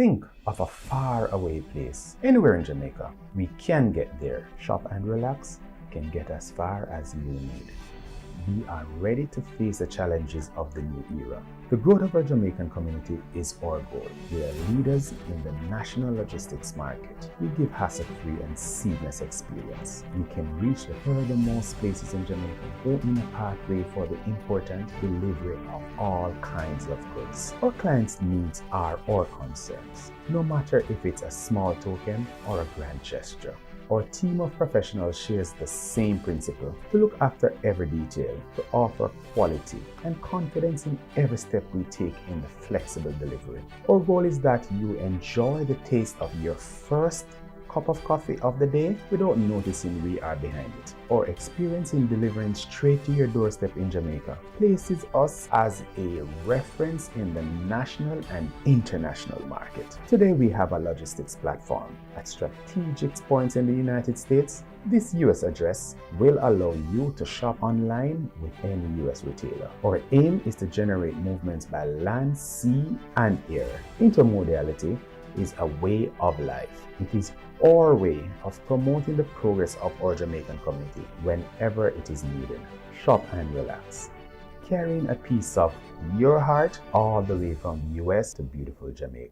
Think of a faraway place anywhere in Jamaica. We can get there. Shop and Relax can get as far as you need. We are ready to face the challenges of the new era. The growth of our Jamaican community is our goal. We are leaders in the national logistics market. We give hassle-free and seamless experience. We can reach the furthermost places in Jamaica, opening a pathway for the important delivery of all kinds of goods. Our clients' needs are our concerns, no matter if it's a small token or a grand gesture. Our team of professionals shares the same principle to look after every detail, to offer quality and confidence in every step we take in the flexible delivery. Our goal is that you enjoy the taste of your first cup of coffee of the day without noticing we are behind it. Our experience in delivering straight to your doorstep in Jamaica places us as a reference in the national and international market. Today we have a logistics platform at strategic points in the United States. This US address will allow you to shop online with any US retailer. Our aim is to generate movements by land, sea, and air. Intermodality is a way of life. It is our way of promoting the progress of our Jamaican community whenever it is needed. Shop and Relax, carrying a piece of your heart all the way from US to beautiful Jamaica.